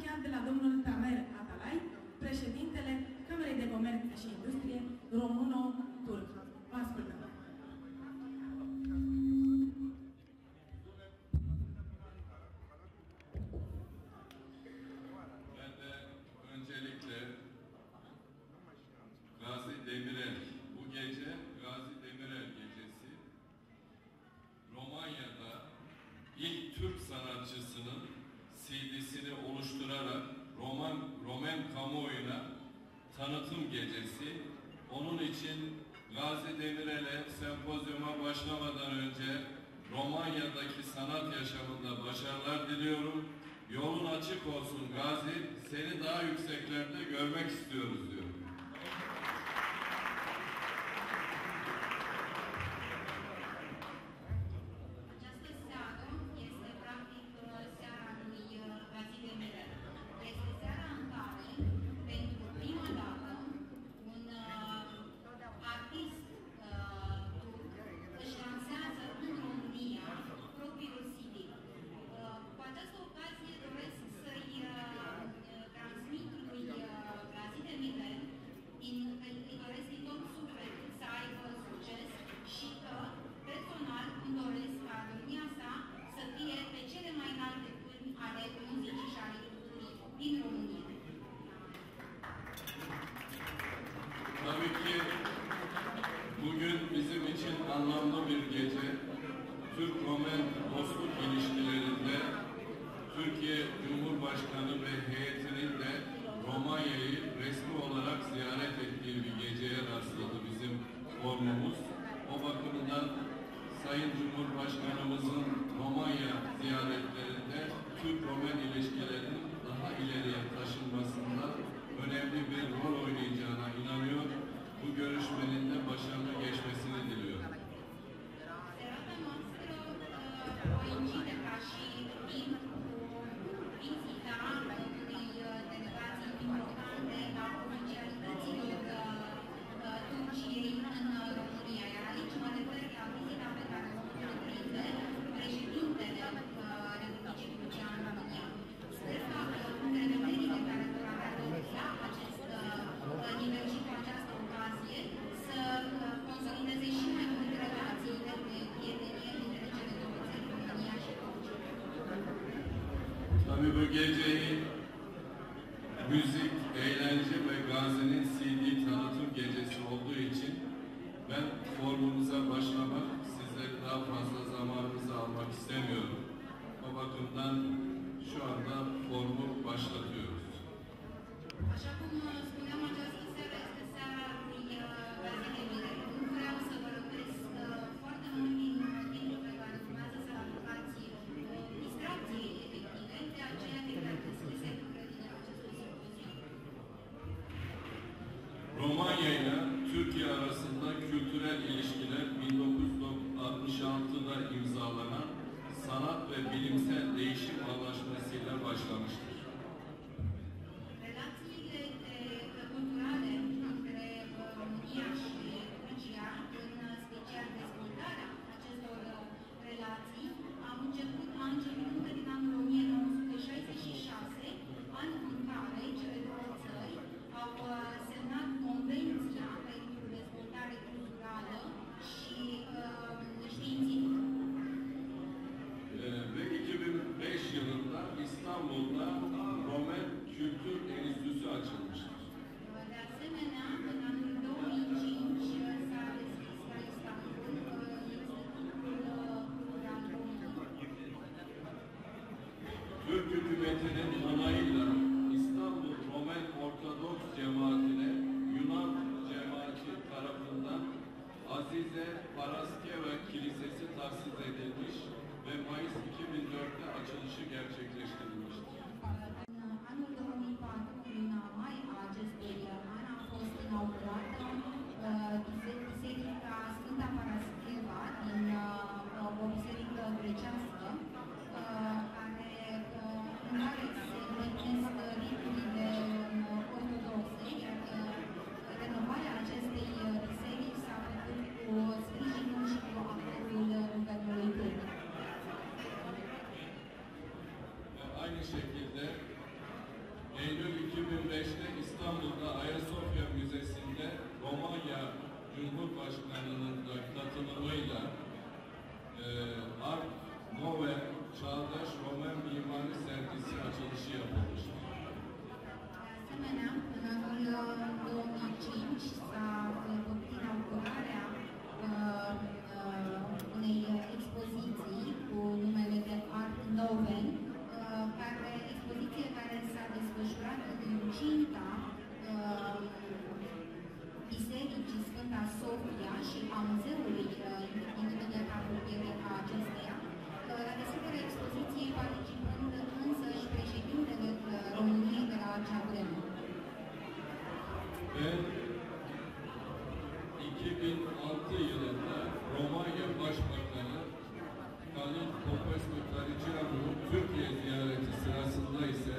încheiat de la domnul Tamer Atalay, președintele Camerei de Comerț și Industrie Româno-Turc. Vă ascultăm. Ben de öncelikle Gazi Demirel, bu gece Gazi Demirel gecesi, Romanya'da ilk Türk sanatçısının CD'sini oluşturarak Roman kamuoyuna tanıtım gecesi. Onun için Gazi Demirel'e sempozyuma başlamadan önce Romanya'daki sanat yaşamında başarılar diliyorum. Yolun açık olsun Gazi, seni daha yükseklerde görmek istiyoruz diyor. Această seară este practic seara lui Gazi Demirel. Este seara în care, pentru prima dată, un artist turc își lansează în România propriul CD. Cu această ocazie doresc să-i transmit lui Gazi Demirel, îi doresc din tot sufletul să aibă succes și că, personal, îmi doresc ca România sa să fie pe cele mai înalte culmi ale muzicii și ale culturii din România. Tabii ki bugün bizim için anlamlı bir gece. Türk-Romen dostluk ilişkilerinde Türkiye Cumhurbaşkanı ve heyetinin de Romanya'yı resmi olarak ziyaret ettiği bir geceye rastladı bizim formumuz. O bakımdan Sayın Cumhurbaşkanımızın Romanya ziyaretlerinde Türk-Romen ilişkilerinin daha ileriye taşınmasında önemli bir rol oynayacağına inanıyor. Bu görüşmenin de başarılı geçmesini diliyorum. Serata noastră coincide ca și timp cu vizita unei delegații importante a oficialităților Turciei în România. Iar aici mă refer la vizita pe care o întreprinde președintele Republicii Turcia în România. Sper ca întrevederile care vor avea loc la acest nivel și cu această ocazie să consolideze și mai mult relațiile de prietenie dintre cele două țări, România și Turcia. Tabii bu geceyi müzik, eğlence ve Gazi'nin CD tanıtım gecesi olduğu için ben formumuza başlamak, sizleri daha fazla zamanınızı almak istemiyorum. O bakımdan şu anda formu başlatıyoruz. Așa cum spuneam, această seară este seara lui Gazi Demirel. Nu vreau să vă răpesc foarte mult din timpul pe care urmează să-l alocați distracției efective, de aceea declar deschise lucrările acestui simpozium. Romanya ile Türkiye arasında kültürel ilişkiler 1966'da imzalanan sanat ve bilimsel değişim anlaşmasıyla başlamıştır. Relațiile culturale între România și Turcia, în special dezvoltarea acestor relații, a început încă din anul 1966, an în care cele două țări au semnat Convenția pentru dezvoltare culturală și științifică. Ve 2005 yılında İstanbul'da Romen Kültür Enstitüsü açılmıştır. De asemenea, în anul 2005 s-a deschis la Istanbul Institutul Cultural Român. Türk hükümetinin onayıyla İstanbul Romen Ortodoks Cemaatine Yunan cemaati tarafından Azize Paraskeva Kilisesi tahsis edilmiş ve Mayıs 2004'te açılışı gerçekleştirilmiştir. Anul 2004, în luna mai a acestui an, a fost inaugurată Biserica Sfânta Parascheva din o biserică grecească, în care se împlinesc riturile ortodoxe, iar renovarea acestei biserici s-a făcut cu sprijinul și cu apelul guvernului turc. Aynı Romanya Cumhurbaşkanı'nın da katılımıyla Art Nouveau Çağdaş Roman Mimari Sergisi açılışı yapılmıştır. De asemenea, în anul 2005 s-a făcut inaugurarea unei expoziții cu numele de Art Nouveau, expoziție care s-a desfășurat în incinta Bisericii Sfânta Sofia și a muzeului din imediat apropiere a acesteia. La deschiderea expoziției participând însăși președintele României de la acea vreme. Ve 2006 yılında Romanya Başbakanı Halil Popescu Tariceanu Türkiye ziyareti sırasında ise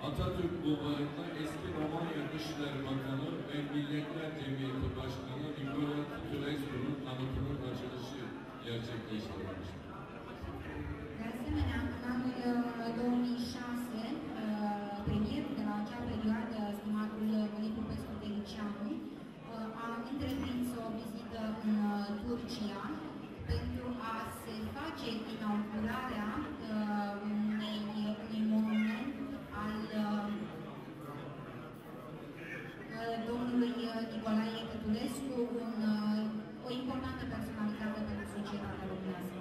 Atatürk Bulvarı'nda eski Romanya Dışişleri Bakanı ve Milletler Cemiyeti Başkanı Nicola Turescu'nun tanıtımının açılışı gerçekleştirilmiştir. De asemenea, în anul 2006, premierul de la acea perioadă, stimatul Halil Popescu Tariceanu, a întreprins o vizită în Turcia pentru a se face inaugurarea unui monument al domnului Nicolae Cătulescu, o importantă personalitate pentru societatea românească.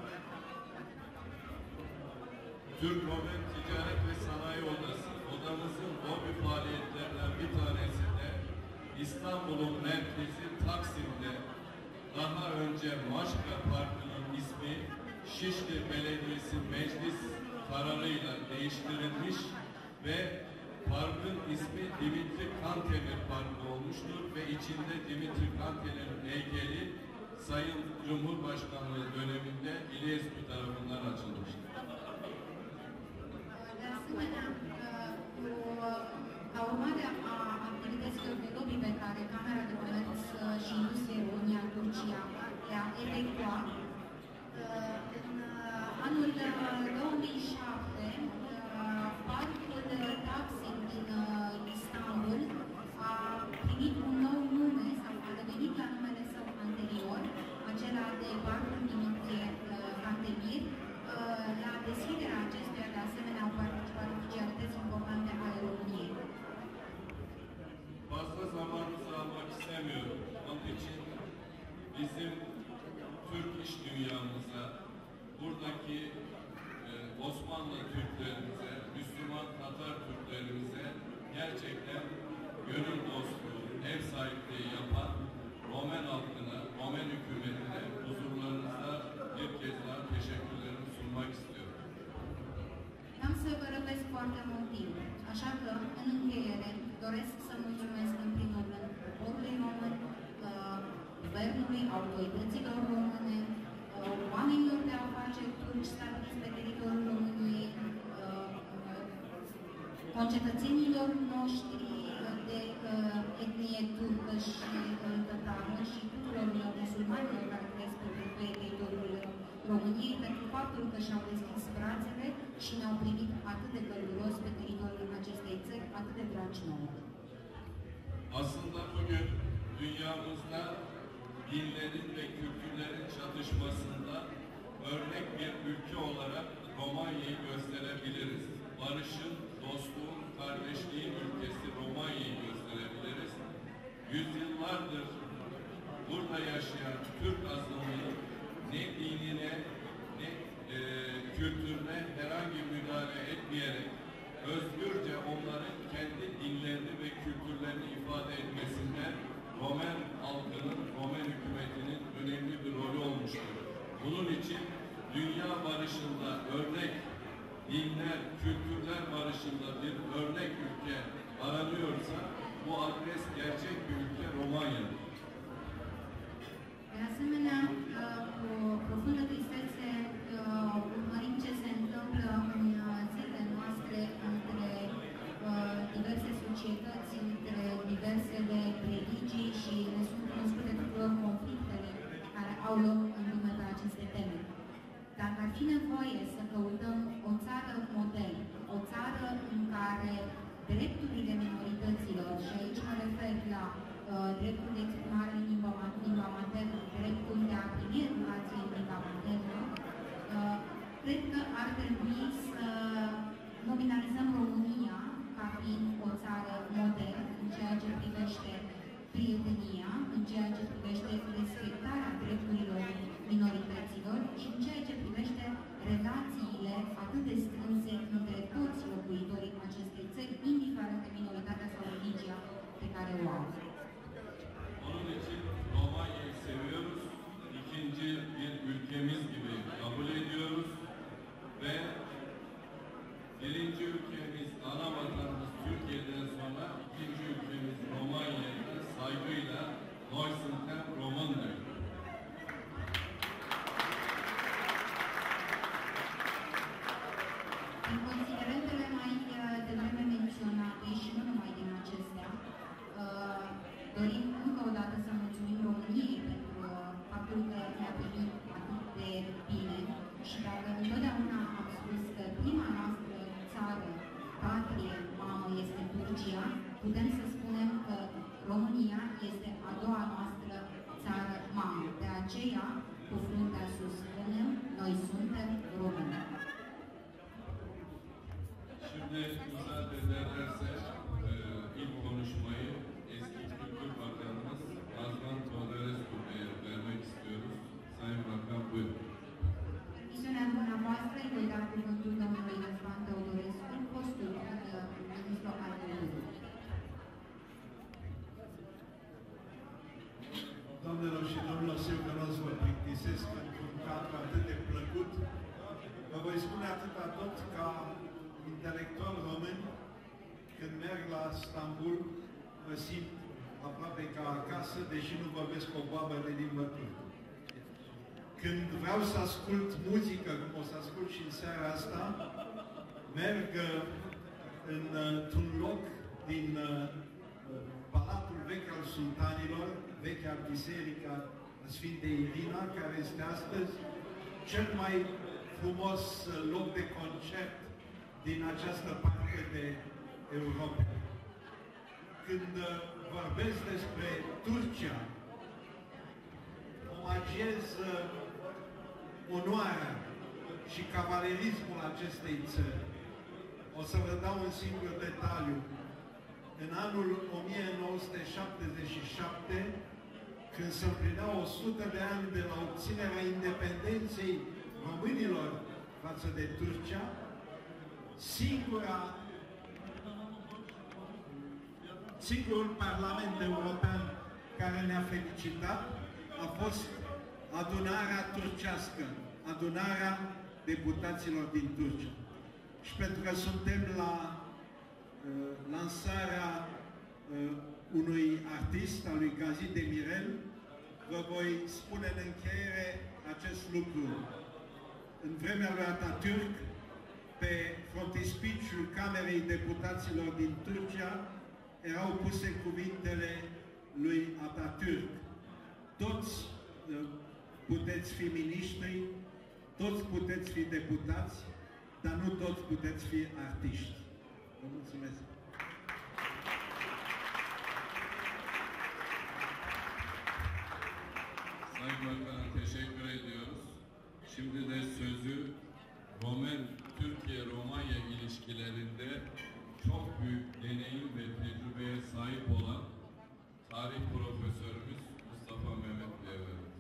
Türk Roman Ticaret ve Sanayi Odası, odamızın hobi faaliyetlerinden bir tanesi de İstanbul'un merkezi Taksim'de daha önce Maşka Parkı'nın ismi Şişli Belediyesi meclis kararıyla değiştirilmiş ve parkın ismi Dimitri Kantemir Parkı olmuştur ve içinde Dimitri Kantemir'in heykeli Sayın Cumhurbaşkanlığı döneminde İlyescu tarafından açılmıştır. De asemenea, ca urmare a activităților de lobby pe care Camera de Comerț și Industrie România Turcia le-a efectuat, în anul 2007, parcul Taksim din Istanbul a primit un nou nume sau a devenit la numele său anterior, acela de Parcul Dimitrie Cantemir. La deschiderea acestuia, de asemenea, au participat oficialități importante ale României. Fazla zamanınızı almak istemiyorum. Onun için bizim Türk iş dünyamıza, buradaki Osmanlı Türklerimize, Müslüman Tatar Türklerimize gerçekten gönül dostluğu, ev sahipliği yapan Romen halkına, Romen hükümetine huzurlarınızda bir kez daha teşekkürlerimi sunmak istiyorum. Am să vă răpesc foarte mult timp, așa că, în încheiere, doresc să mulțumesc în primul rând poporului român, guvernului, autorităților române, oamenilor de afaceri turci stabiliți pe teritoriul României, concetățenilor noștri de etnie turcă și tătară și tuturor musulmanilor care trăiesc pe teritoriul României pentru faptul că și-au deschis brațele și ne-au primit atât de călduros pe teritoriul acestei țări, atât de dragi nouă. Aslında bugün dünyamızda dinlerin ve kültürlerin çatışmasında örnek bir ülke olarak Romanya'yı gösterebiliriz. Barışın, dostluğun, kardeşliğin ülkesi Romanya'yı gösterebiliriz. Yüzyıllardır burada yaşayan Türk azınlığının ne dinine ne kültürüne herhangi müdahale etmeyerek özgürce onların kendi dinlerini ve kültürlerini ifade etmesinde Romen halkının, Romen hükümetinin önemli bir rolü olmuştur. Bunun için dünya barışında örnek dinler, kültürler barışında bir örnek ülke aranıyorsa bu adres gerçek bir ülke Romanya'dır. De asemenea, cu profundă tristețe urmărim ce se întâmplă în zilele noastre între diverse societăți, între diversele religii și ne sunt cunoscute tuturor conflictele care au loc în lume pe aceste teme. Dacă ar fi nevoie să căutăm o țară model, o țară în care drepturile minorităților, și aici mă refer la dreptul de exprimare în limba aceea, cu fruntea sus spunem, noi suntem români. Şimdi müsaade ederlerse ilk konuşmayı eski Kültür Bakanımız Azman Todorescu Bey'e vermek istiyoruz. Sayın Bakan buyurun. Permisiunea dumneavoastră îi voi da cuvântul domnului Răzvan Teodorescu, fostul ministru al culturii. Doamnelor și domnilor, știu că nu o să vă plictisesc într-un cadru atât de plăcut. Vă voi spune atâta tot ca intelectual român, când merg la Istanbul, mă simt aproape ca acasă, deși nu vorbesc o babă de limbă turcă. Când vreau să ascult muzică, cum o să ascult și în seara asta, merg într-un loc din Palatul Vechi al Sultanilor, vechea biserică a Sfintei Irina, care este astăzi cel mai frumos loc de concert din această parte de Europa. Când vorbesc despre Turcia, omagiez onoarea și cavalerismul acestei țări. O să vă dau un singur detaliu. În anul 1977, când se împlineau 100 de ani de la obținerea independenței românilor față de Turcia, singurul Parlament European care ne-a felicitat a fost adunarea turcească, adunarea deputaților din Turcia. Și pentru că suntem la lansarea unui artist, al lui Gazi Demirel, vă voi spune în încheiere acest lucru. În vremea lui Atatürk, pe frontispiciul Camerei Deputaților din Turcia, erau puse cuvintele lui Atatürk. Toți puteți fi miniștri, toți puteți fi deputați, dar nu toți puteți fi artiști. Vă mulțumesc! Sayın Bakan'a teşekkür ediyoruz. Şimdi de sözü Romen-Türkiye-Romanya ilişkilerinde çok büyük deneyim ve tecrübeye sahip olan tarih profesörümüz Mustafa Mehmet Bey'e veriyoruz.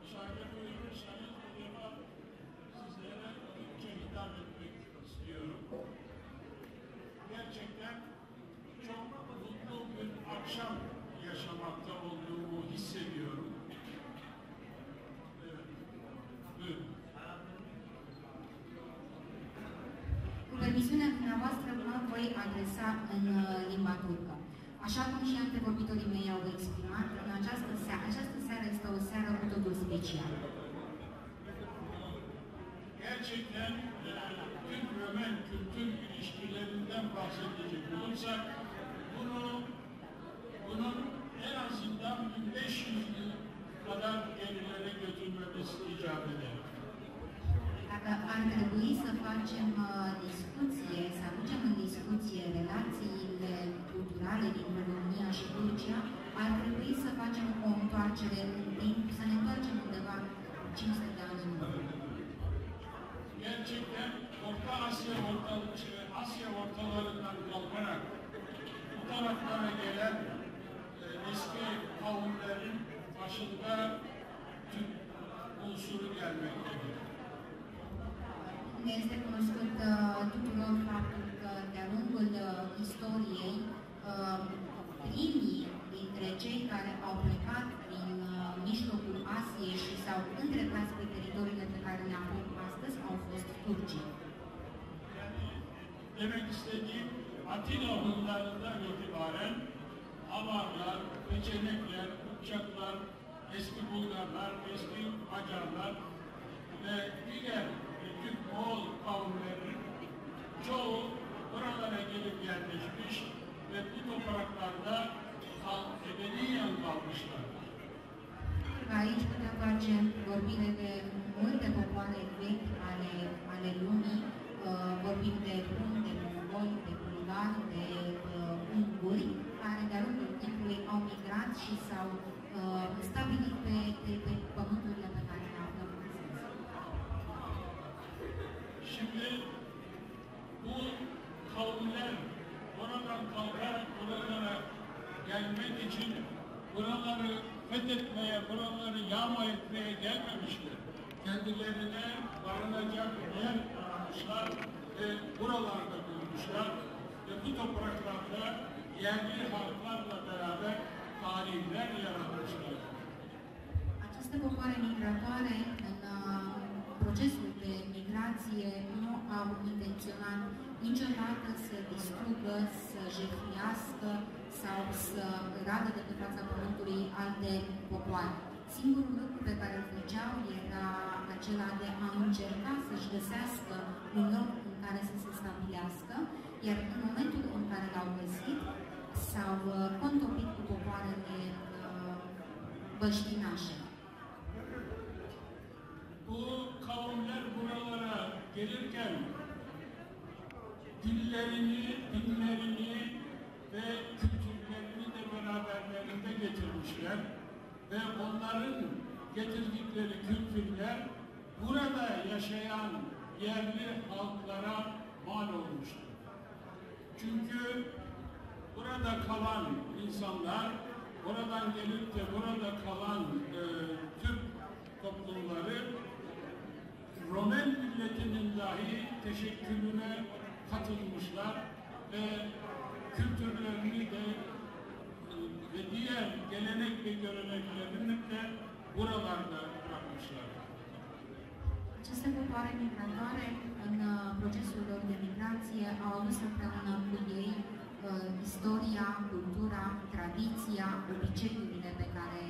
Şahane buyurun, şahane buyurma sizlere Türkçe hitap etmek istiyorum. Gerçekten çok mutlu bir akşam yaşamakta olduğumu hissediyorum. Evet, buyurun. Cu permisiunea dumneavoastră mă voi adresa în limba turcă. Așa cum și antevorbitorii mei au exprimat, în această seară este o seară cu totul specială. Gerçekten Türk-Romen kültür ilişkilerinden bahsedecek olursak bunun en azından 1500 yıl kadar gerilere götürmemiz icap eder. Dacă ar trebui să facem discuție, să aducem în discuție relațiile culturale dintre România și Turcia, ar trebui să facem o întoarcere în timp, să ne întoarcem undeva 500 de ani în urmă. Gerçekten Orta Asya ortalarından kalkarak bu taraflara gelen eski kavimlerin başında Türk unsuru gelmektedir. Ne este cunoscut tuturor faptul că de-a lungul istoriei, primii dintre cei care au plecat din mijlocul Asiei și s-au îndreptat spre teritoriile pe care le aflăm astăzi au fost turcii. Demek istediğim Atina Hunlarından itibaren Avarlar, Peçenekler, Kıpçaklar, eski Bulgarlar, eski Macarlar ve diğer Türk Moğol kavimlerinin çoğu buralara gelip yerleşmiş ve bu topraklarda ebediyen kalmışlar. Aici putem face vorbire de multe popoare vechi ale lumii, vorbim de hun, de mongoli, de bulgari, de stabilit pe pământurile pe care le aflăm astăzi. Şimdi bu kavimler oradan kalkarak buralara gelmek için buraları fethetmeye, buraları yağma etmeye gelmemişler. Kendilerine barınacak yer aramışlar ve buralarda bulmuşlar ve bu topraklarda yerli halklarla beraber tarihler yaratmışlar. Aceste popoare migratoare, în procesul de migrație, nu au intenționat niciodată să distrugă, să jefuiască sau să radă de pe fața pământului alte popoare. Singurul lucru pe care îl făceau era acela de a încerca să-și găsească un loc în care să se stabilească, iar în momentul în care l-au găsit, s-au contopit cu popoarele băștinașe. Bu kavimler buralara gelirken dillerini, dinlerini ve kültürlerini de beraberlerinde getirmişler ve onların getirdikleri kültürler burada yaşayan yerli halklara mal olmuştur. Çünkü burada kalan insanlar, oradan gelip de burada kalan Türk toplumları Romen milletinin dahi teşekkülüne katılmışlar ve kültürlerini de ve diğer gelenek ve göreneklerini de buralarda bırakmışlar. Aceste popoare migratoare, în procesul lor de migrație, au adus împreună cu ei istoria, cultura, tradiția, obiceiurile pe care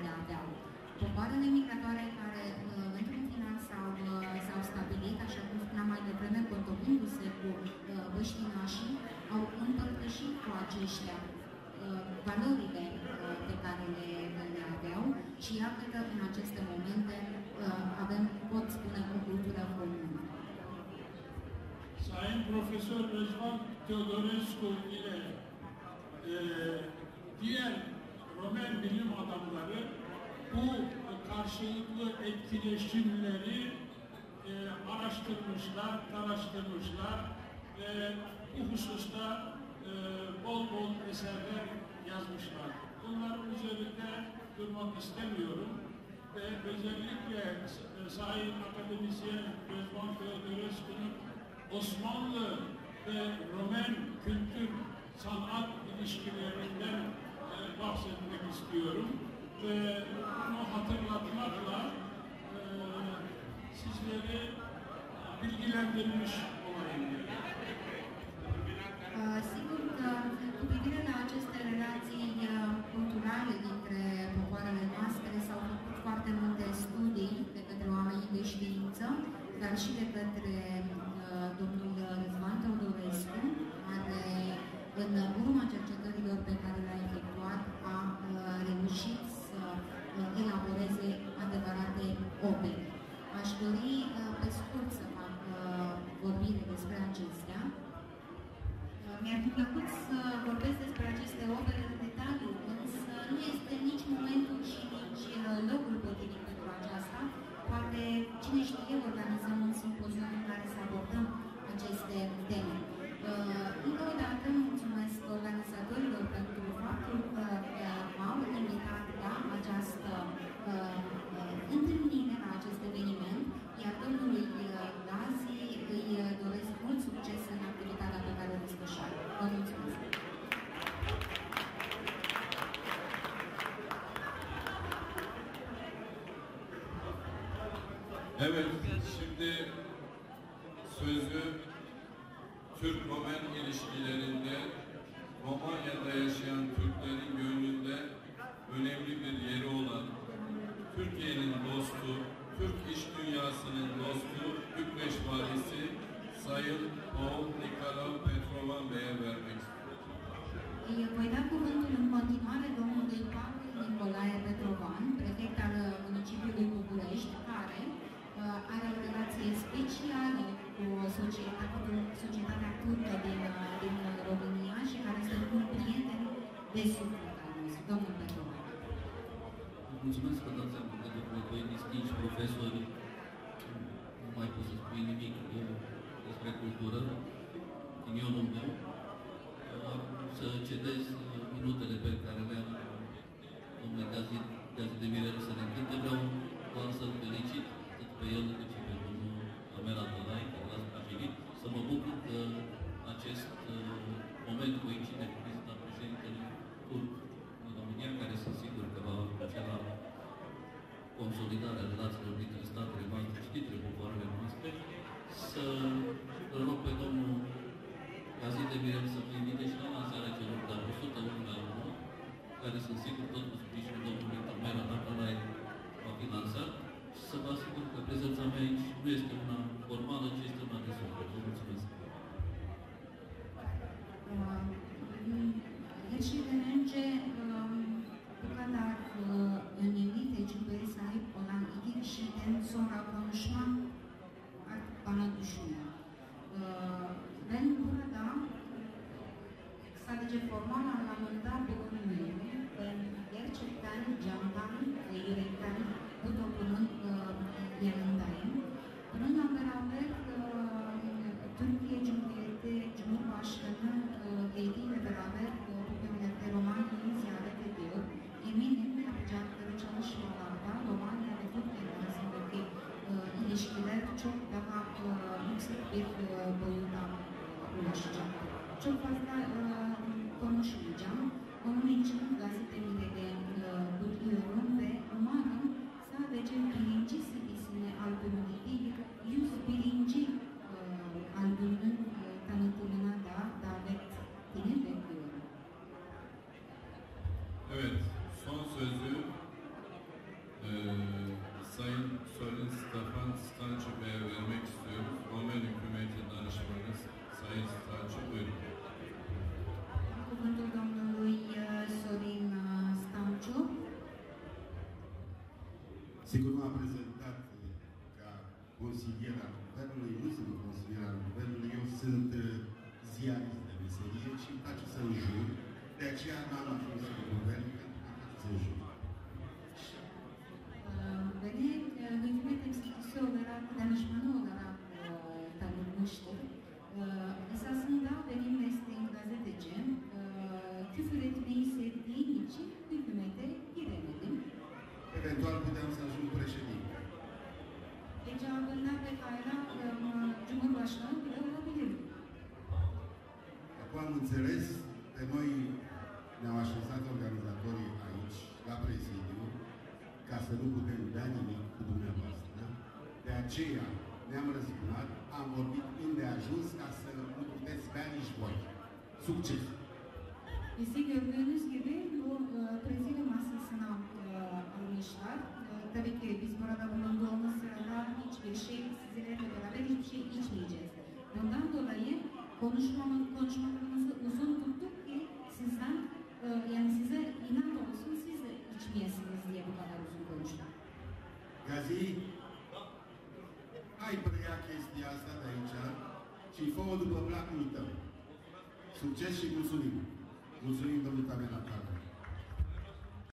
le aveau. Popoarele migratoare care, într-un final, s-au stabilit, așa cum spuneam mai devreme, contopindu-se cu băștinașii, au împărtășit cu aceștia valorile pe care le aveau și iată că în aceste momente avem, pot spune, o cultură comună. Sayın Profesör Rızvan Teodorescu ile diğer Romen bilim adamları bu karşılıklı etkileşimleri araştırmışlar, araştırmışlar ve bu hususta bol bol eserler yazmışlar. Bunların üzerinde durmak istemiyorum ve özellikle Sayın Akademisyen Rızvan Teodorescu'nun Osmanlı ve Romen kültür sanat ilişkilerinden bahsetmek istiyorum ve bunu hatırlatmakla sizleri bilgilendirmiş olayım. Sigur că cu privire la aceste relații culturale dintre popoarele noastre s-au făcut foarte multe studii de către oamenii de știință, dar și de către domnul Răzvan Teodorescu, care în urma cercetărilor pe care le-a efectuat a reușit să elaboreze adevărate opere. Aș dori pe scurt să fac vorbire despre acestea. Mi-ar fi plăcut să vorbesc despre aceste opere în detaliu, însă nu este nici momentul și nici locul potrivit pentru aceasta. Poate, cine știe, organizăm un simpozion în care să abordăm aceste teme. Încă o dată mulțumesc organizatorilor pentru faptul că m-au invitat la această întâlnire, la acest eveniment, iar domnului Gazi îi doresc mult succes în activitatea pe care o desfășoară. Vă mulțumesc! Evet, şimdi sözü Türk-Romen ilişkilerinde Romanya'da yaşayan Türklerin gönlünde önemli bir yeri olan, Türkiye'nin dostu, Türk iş dünyasının dostu, Bükreş valisi Sayın Paul Nicolau Petrovan Bey'e vermek istiyorum. Îi voi da cuvântul în continuare domnului Paul Nicolae Petrovan, prefect al municipiului București, care are o relație specială cu societatea turcă din România și care este un prieten de suflet al nostru, domnul Petrovan. Mulțumesc profesori, nu mai pot să spui nimic despre cultură, ghinionul meu, să cedez minutele pe care le-am domnule Gazi de Mirel să ne cânte. Vreau doar să-l felicit atât pe el cât și pe domnul Amer Atalay, care l-a sprijinit, să mă bucur că acest moment coincide cu vizita președintelui turc în România, care sunt sigur că va duce la consolidarea relațiilor dintre statele noastre și dintre popoarele noastre, să rog pe domnul Gazi de Mirel să mă invite și la lansarea celor de 101 la 1, care sunt sigur tot cu sprijinul domnului Amer Atalay va fi lansat, și să vă asigur că prezența mea aici nu este una formală, ci este una de suflet. Vă mulțumesc. Jeśli będzie pokazał niewideć bez olan i ten sonra konuşma artık bana düşüyor. Ben burada sadece formal anlamında bulunmuyorum. Ben gerçekten candan ve yürekten bu toplumun yanındayım. Bununla beraber Türkiye Cumhuriyeti Cumhurbaşkanı ile beraber bu memlekette Romanya'yı ziyaret ediyor. Eminim yapacakları çalışmalarda Romanya ve Türkiye arasındaki ilişkiler çok daha yüksek bir boyuta ulaşacak. Çok fazla konuşmayacağım. Onun için gazetemde kutluyorum ve umarım sadece birinci CD'sini albümünü değil, 101. albümünün tanıtımına da davetini bekliyorum. Evet, son sözü Sayın Solin Stefan Stancu Bey'e vermek istiyoruz. Romen Hükümeti Danışmanı Sayın Stancu, buyurun. Cuvântul domnului Sorin Stanciu. Sigur, m-a prezentat ca consilier al Guvernului, nu sunt consilier al Guvernului, eu sunt ziarist de meserie și îmi place să înjur, de aceea n-am ajuns în Guvern, să înjur. Beni hükümet temsilcisi olarak, danışmanı olarak tanınmıştır. Esasında benim mesleğim gazeteci. Küfür etmeyi sevdiğim için hükümete giremedim. Eventual puteam să ajung președinte. Icabında pekala Cumhurbaşkanı bile olabilirdim. Acum am înțeles, pe noi ne-au așezat organizatorii aici, la prezidiu, ca să nu putem da nimic cu dumneavoastră. De aceea ne-am răzbunat, am vorbit unde a ajuns ca să nu puteți bea nici voi. Succes! Bizi gördüğünüz gibi bu prezidium masasına almışlar. Tabii ki biz burada bulunduğumuz sırada hiçbir şey, sizinle beraber hiçbir şey içmeyeceğiz. Bundan dolayı konuşmalarımızı uzun tuttuk ki sizden, yani size inat olsun, siz de içmeyesiniz diye bu kadar uzun konuştuk. Gazi, hai preia chestia asta de aici și fă-o după placul tău. Succes și mulțumim! Mulțumim, domnul Amer Atalay.